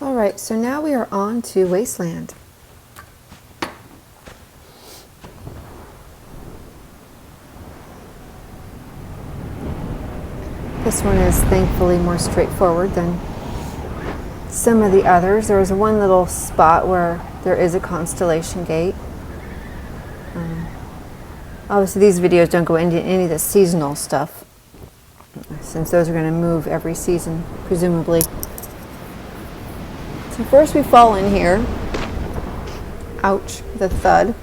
Alright, so now we are on to Wasteland. This one is thankfully more straightforward than some of the others. There was one little spot where there is a Constellation gate. Obviously these videos don't go into any of the seasonal stuff, since those are going to move every season, presumably. So first we fall in here. Ouch, the thud.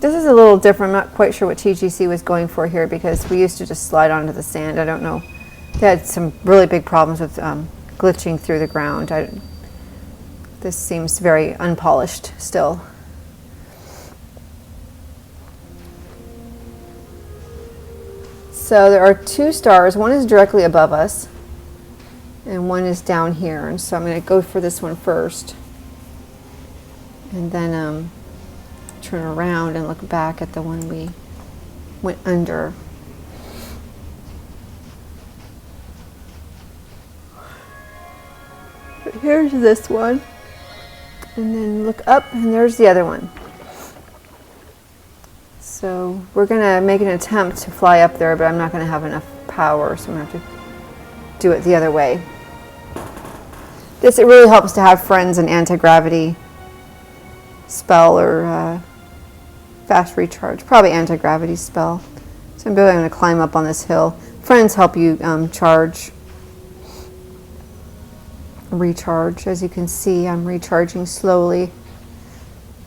This is a little different. I'm not quite sure what TGC was going for here, because we used to just slide onto the sand. I don't know. They had some really big problems with glitching through the ground. This seems very unpolished still. So there are 2 stars. One is directly above us, and one is down here. And so I'm going to go for this one first, and then turn around and look back at the one we went under. Here's this one, and then look up, and there's the other one. So we're going to make an attempt to fly up there, but I'm not going to have enough power, so I'm going to have to do it the other way. It really helps to have friends in anti-gravity spell or fast recharge. Probably anti-gravity spell. So I'm going to climb up on this hill. Friends help you recharge. As you can see, I'm recharging slowly.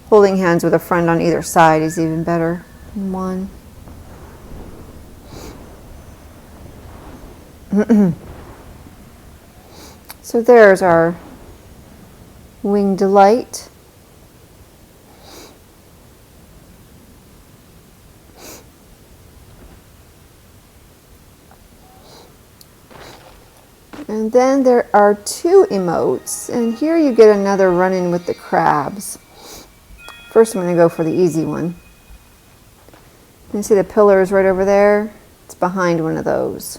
Holding hands with a friend on either side is even better. 1. So there's our winged light. And then there are 2 emotes, and here you get another run-in with the crabs. First I'm going to go for the easy one. You see the pillars right over there? It's behind one of those.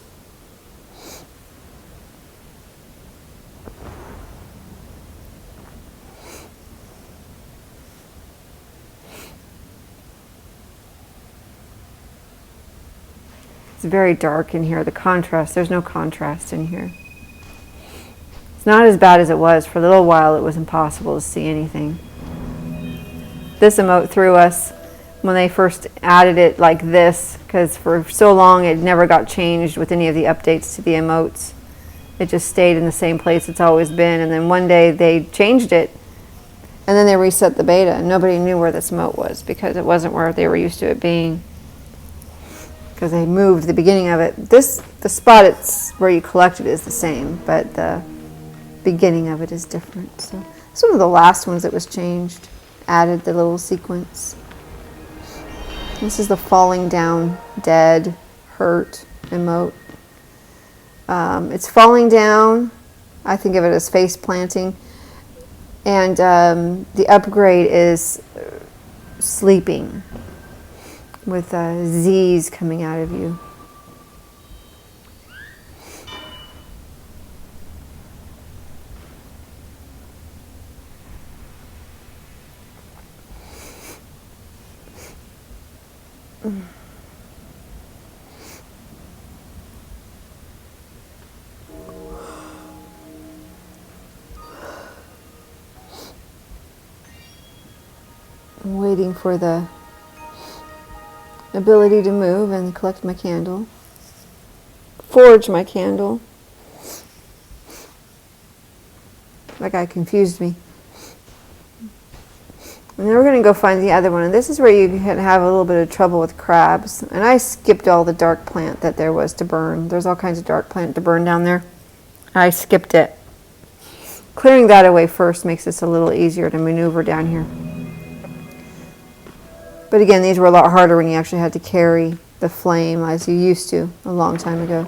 It's very dark in here. The contrast, there's no contrast in here. It's not as bad as it was. For a little while it was impossible to see anything. This emote threw us when they first added it like this, because for so long it never got changed with any of the updates to the emotes. It just stayed in the same place it's always been, and then one day they changed it, and then they reset the beta, and nobody knew where this emote was because it wasn't where they were used to it being, because they moved the beginning of it. The spot it's where you collect it is the same, but the beginning of it is different. So it's one of the last ones that was changed. Added the little sequence. This is the falling down, dead, hurt emote. It's falling down. I think of it as face planting. And the upgrade is sleeping, with Z's coming out of you. I'm waiting for the ability to move and collect my candle. Forge my candle. That guy confused me. And then we're going to go find the other one. And this is where you can have a little bit of trouble with crabs. And I skipped all the dark plant that there was to burn. There's all kinds of dark plant to burn down there. I skipped it. Clearing that away first makes this a little easier to maneuver down here. But again, these were a lot harder when you actually had to carry the flame as you used to a long time ago.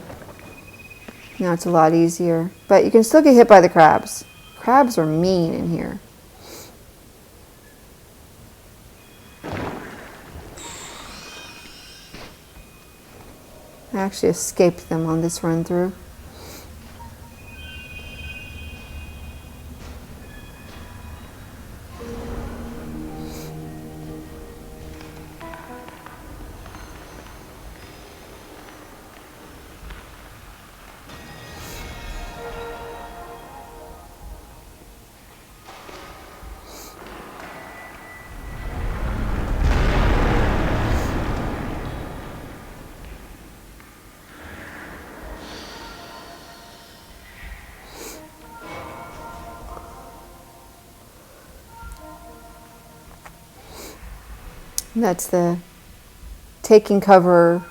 Now it's a lot easier. But you can still get hit by the crabs. Crabs are mean in here. I actually escaped them on this run through. That's the taking cover.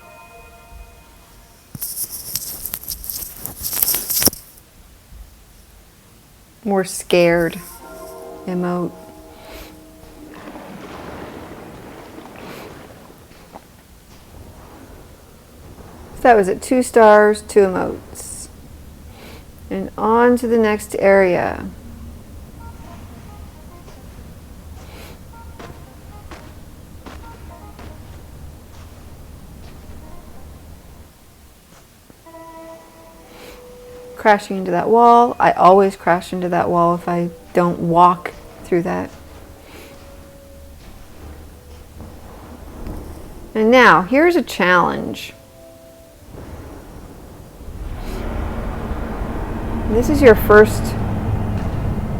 More scared emote. So that was at 2 stars, 2 emotes. And on to the next area. Crashing into that wall. I always crash into that wall if I don't walk through that. And now, here's a challenge. This is your first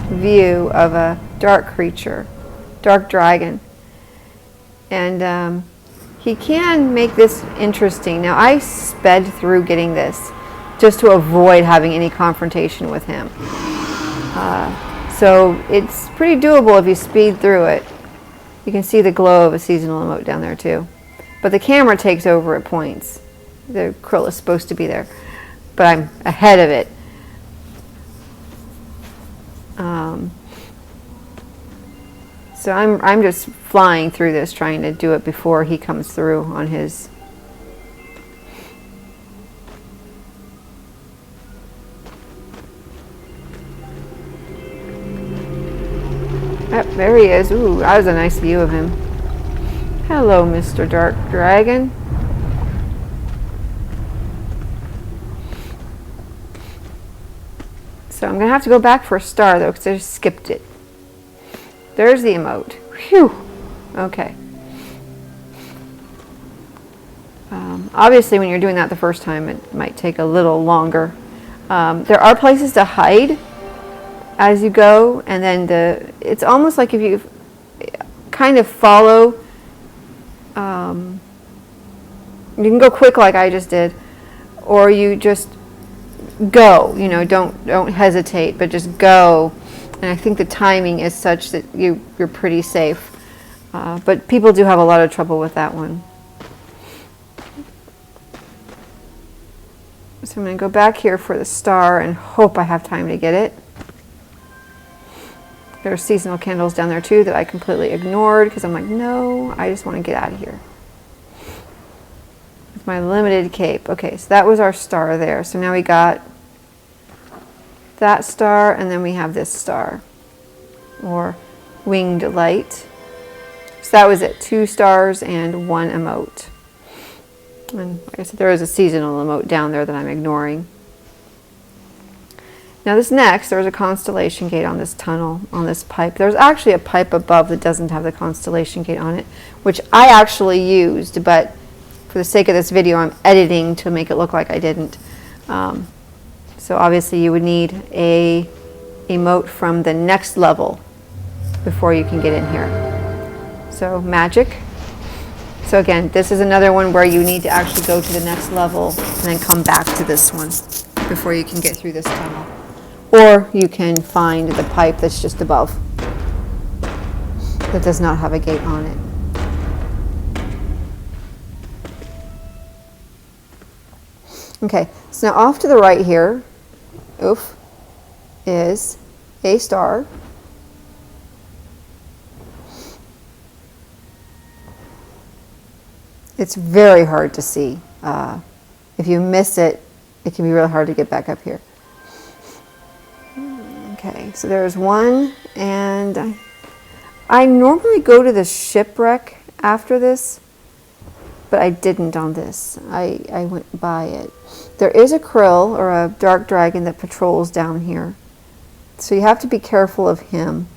view of a dark creature, dark dragon. And he can make this interesting. Now, I sped through getting this just to avoid having any confrontation with him. So it's pretty doable if you speed through it. You can see the glow of a seasonal emote down there too. But the camera takes over at points. The krill is supposed to be there, but I'm ahead of it. So I'm just flying through this, trying to do it before he comes through on his. Oh, there he is. Ooh, that was a nice view of him. Hello, Mr. Dark Dragon. So I'm going to have to go back for a star, though, because I just skipped it. There's the emote. Phew. Okay. Obviously, when you're doing that the first time, it might take a little longer. There are places to hide as you go, and then it's almost like if you kind of follow, you can go quick like I just did, or you just go, you know, don't hesitate, but just go. And I think the timing is such that you're pretty safe. But people do have a lot of trouble with that one. So I'm going to go back here for the star and hope I have time to get it. There are seasonal candles down there too that I completely ignored because I'm like, no, I just want to get out of here. With my limited cape. Okay, so that was our star there. So now we got that star, and then we have this star, or winged light. So that was it, 2 stars and 1 emote. And like I said, there is a seasonal emote down there that I'm ignoring. Now this next, there's a constellation gate on this tunnel, on this pipe. There's actually a pipe above that doesn't have the constellation gate on it, which I actually used, but for the sake of this video, I'm editing to make it look like I didn't. So obviously you would need a emote from the next level before you can get in here. So magic. So again, this is another one where you need to actually go to the next level and then come back to this one before you can get through this tunnel. Or you can find the pipe that's just above that does not have a gate on it. Okay, so now off to the right here, is a star. It's very hard to see. If you miss it, it can be really hard to get back up here. Okay, so there's one, and I normally go to the Shipwreck after this, but I didn't on this. I went by it. There is a krill or a dark dragon that patrols down here. So you have to be careful of him.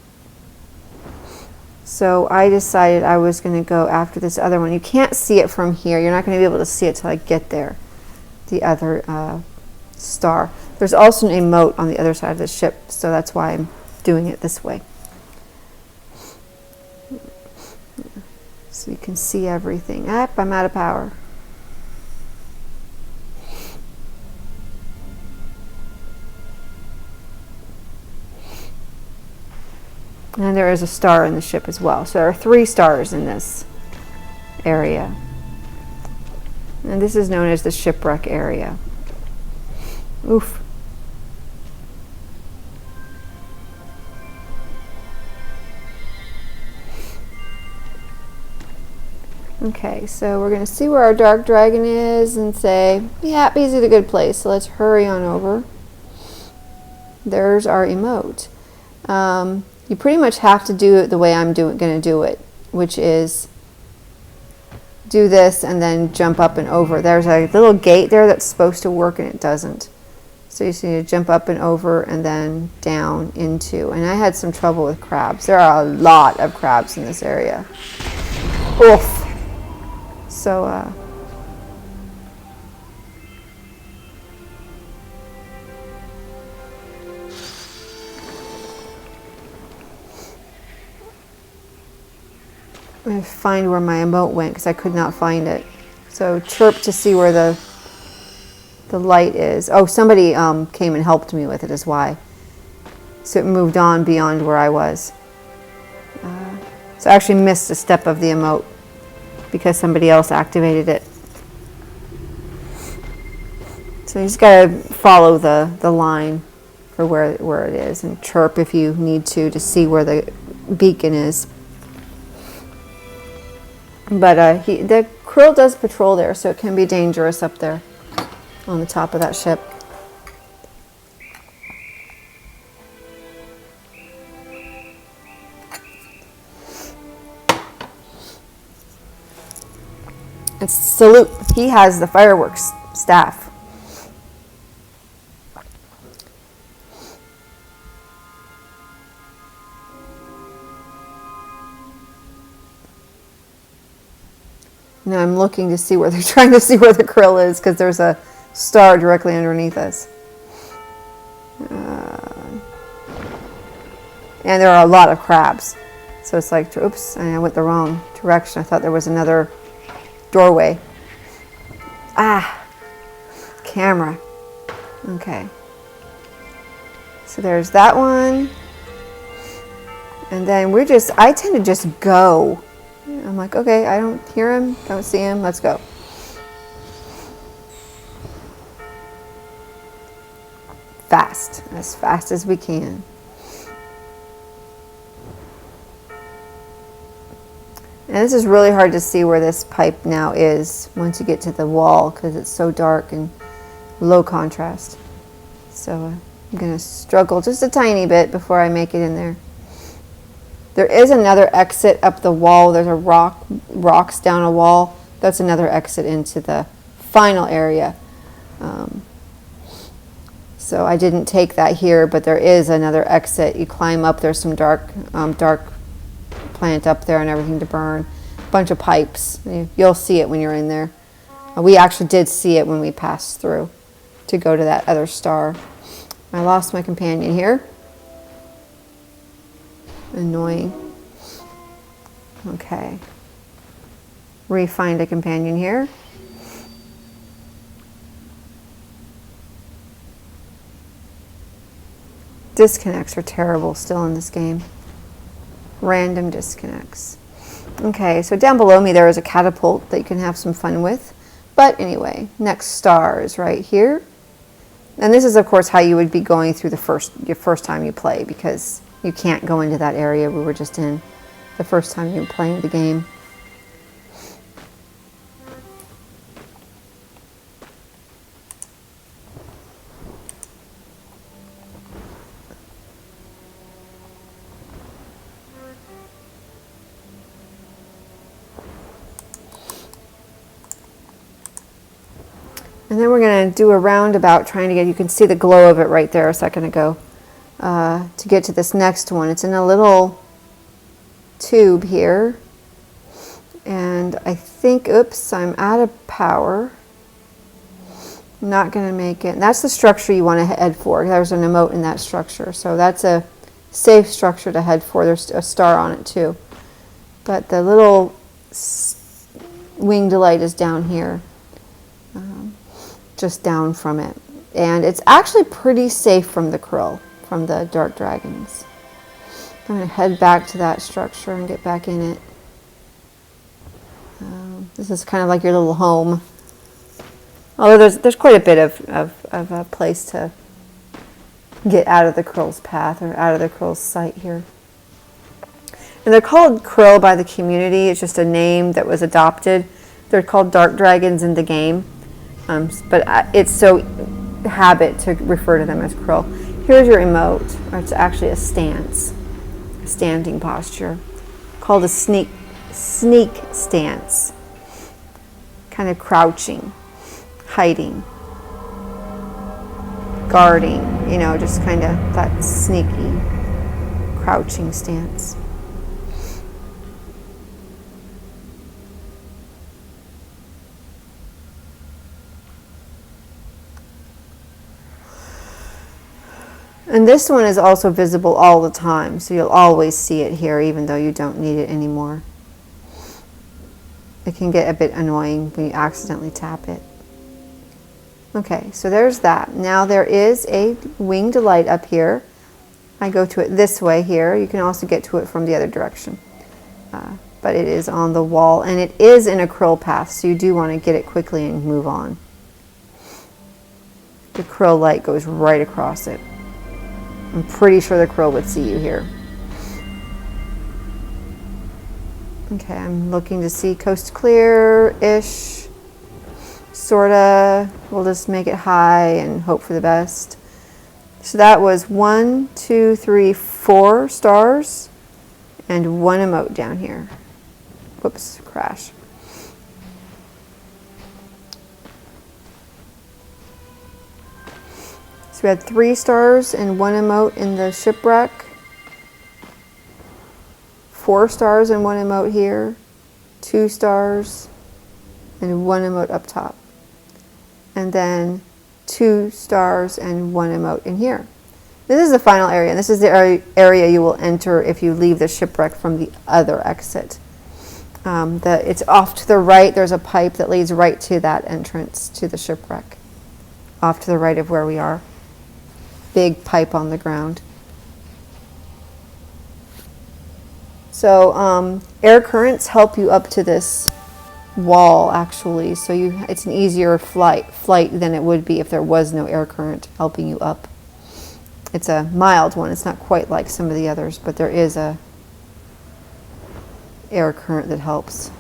So I decided I was going to go after this other one. You can't see it from here. You're not going to be able to see it till I get there. The other star. There's also an emote on the other side of the ship, so that's why I'm doing it this way. So you can see everything. I'm out of power. And there is a star in the ship as well. So there are 3 stars in this area. And this is known as the Shipwreck area. Oof. Okay, so we're going to see where our dark dragon is and say, yeah, he's at a good place. So let's hurry on over. There's our emote. You pretty much have to do it the way I'm going to do it, which is do this and then jump up and over. There's a little gate there that's supposed to work and it doesn't. So you just need to jump up and over and then down into. And I had some trouble with crabs. There are a lot of crabs in this area. Oof. So, I'm going to find where my emote went because I could not find it. So chirp to see where the light is. Oh, somebody came and helped me with it is why. So it moved on beyond where I was. So I actually missed a step of the emote because somebody else activated it. So you just got to follow the line for where it is and chirp if you need to see where the beacon is. But the krill does patrol there, so it can be dangerous up there on the top of that ship. It's Salute. He has the fireworks staff. Now I'm looking to see where they're trying to see where the krill is because there's a star directly underneath us. And there are a lot of crabs. So it's like, oops, I went the wrong direction. I thought there was another doorway. Camera. Okay. So there's that one. And then I tend to just go. I'm like, okay, I don't hear him, don't see him, let's go. As fast as we can. And this is really hard to see where this pipe now is once you get to the wall because it's so dark and low contrast. So I'm going to struggle just a tiny bit before I make it in there. There is another exit up the wall. There's a rocks down a wall. That's another exit into the final area. So I didn't take that here, but there is another exit. You climb up. There's some dark plant up there and everything to burn. A bunch of pipes. You'll see it when you're in there. We actually did see it when we passed through to go to that other star. I lost my companion here. Annoying. Okay. Re-find a companion here. Disconnects are terrible still in this game. Random disconnects. Okay, so down below me there is a catapult that you can have some fun with. But anyway, next star is right here. And this is of course how you would be going through your first time you play because you can't go into that area we were just in the first time you were playing the game. And then we're going to do a roundabout trying to get, you can see the glow of it right there a second ago, to get to this next one. It's in a little tube here. And I think, oops, I'm out of power. I'm not going to make it. And that's the structure you want to head for. There's an emote in that structure. So that's a safe structure to head for. There's a star on it too. But the little winged delight is down here. Just down from it. And it's actually pretty safe from the krill, from the dark dragons. I'm going to head back to that structure and get back in it. This is kind of like your little home. Although there's quite a bit of a place to get out of the krill's path or out of the krill's sight here. And they're called krill by the community. It's just a name that was adopted. They're called dark dragons in the game. But it's so habit to refer to them as krill. Here's your emote, or it's actually a stance, a standing posture, called a sneak stance. Kind of crouching, hiding, guarding, you know, just kind of that sneaky, crouching stance. And this one is also visible all the time, so you'll always see it here even though you don't need it anymore. It can get a bit annoying when you accidentally tap it. Okay, so there's that. Now there is a winged light up here. I go to it this way here. You can also get to it from the other direction. But it is on the wall, and it is in a krill path, so you do want to get it quickly and move on. The krill light goes right across it. I'm pretty sure the krill would see you here. Okay, I'm looking to see coast clear-ish, sorta. We'll just make it high and hope for the best. So that was 1, 2, 3, 4 stars and 1 emote down here. Whoops, crash. So we had 3 stars and 1 emote in the shipwreck. 4 stars and 1 emote here, 2 stars and 1 emote up top, and then 2 stars and 1 emote in here. This is the final area, and this is the area you will enter if you leave the shipwreck from the other exit. It's off to the right. There's a pipe that leads right to that entrance to the shipwreck, off to the right of where we are. Big pipe on the ground. So air currents help you up to this wall, actually. So it's an easier flight than it would be if there was no air current helping you up. It's a mild one. It's not quite like some of the others, but there is a air current that helps.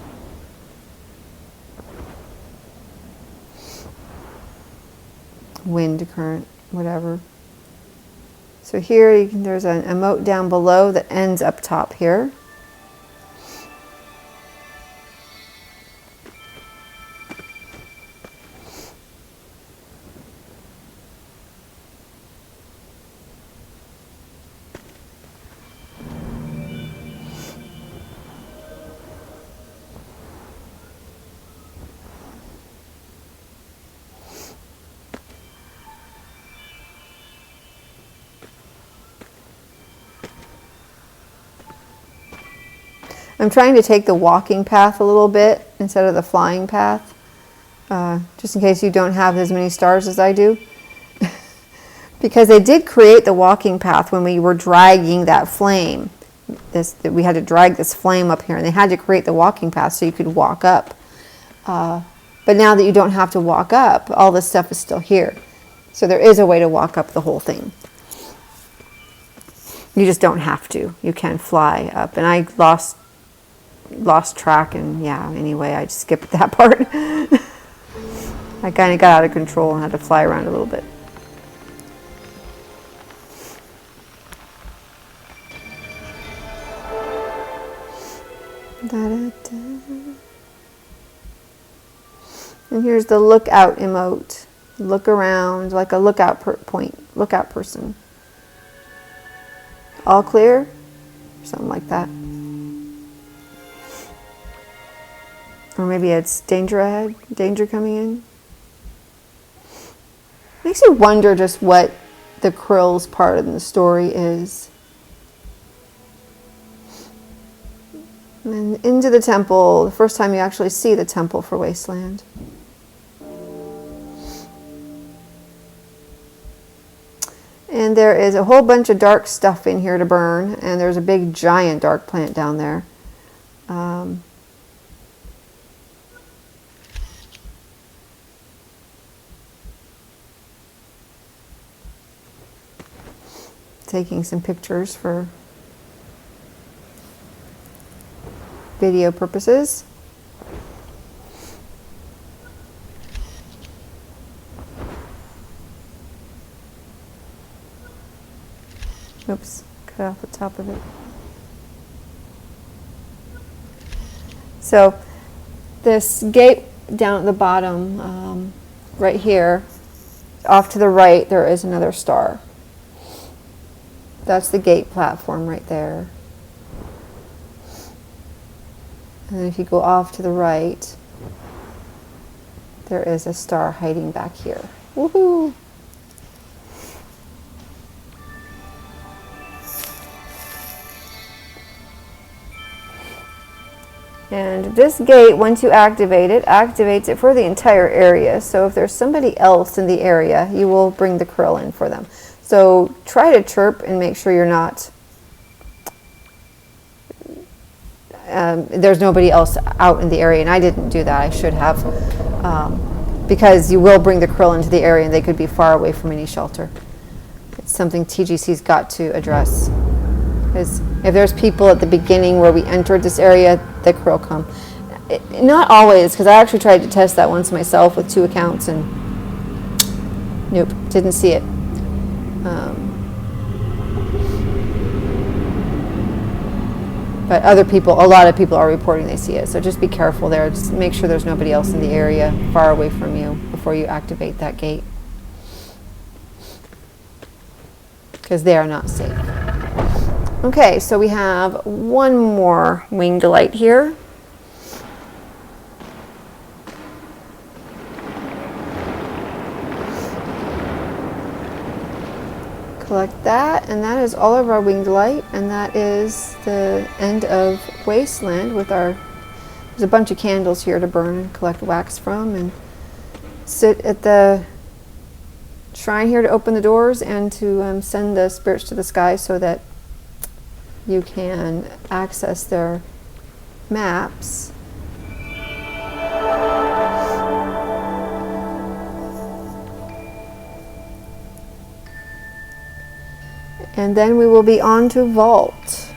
Wind current, whatever. So here there's an emote down below that ends up top here. I'm trying to take the walking path a little bit instead of the flying path, just in case you don't have as many stars as I do. Because they did create the walking path when we were dragging that flame. We had to drag this flame up here, and they had to create the walking path so you could walk up. But now that you don't have to walk up, all this stuff is still here. So there is a way to walk up the whole thing. You just don't have to. You can fly up. And I lost track, and yeah, anyway, I just skipped that part. I kind of got out of control and had to fly around a little bit. And here's the lookout emote. Look around like a lookout lookout person. All clear? Something like that. Or maybe it's danger ahead, danger coming in. Makes you wonder just what the Krill's part of the story is. And into the temple, the first time you actually see the temple for Wasteland. And there is a whole bunch of dark stuff in here to burn, and there's a big giant dark plant down there. Taking some pictures for video purposes. Oops, cut off the top of it. So this gate down at the bottom, right here, off to the right, there is another star. That's the gate platform right there. And then if you go off to the right, there is a star hiding back here. Woohoo! And this gate, once you activate it, activates it for the entire area. So if there's somebody else in the area, you will bring the Krill in for them. So try to chirp and make sure you're not, there's nobody else out in the area. And I didn't do that. I should have, because you will bring the Krill into the area and they could be far away from any shelter. It's something TGC's got to address. Because if there's people at the beginning where we entered this area, the Krill come. Not always, because I actually tried to test that once myself with 2 accounts and nope, didn't see it. But other people, a lot of people are reporting they see it. So just be careful there. Just make sure there's nobody else in the area far away from you before you activate that gate. Because they are not safe. Okay, so we have one more winged light here. Collect that, and that is all of our winged light, and that is the end of Wasteland with our, there's a bunch of candles here to burn and collect wax from, and sit at the shrine here to open the doors and to send the spirits to the sky so that you can access their maps. And then we will be on to Vault.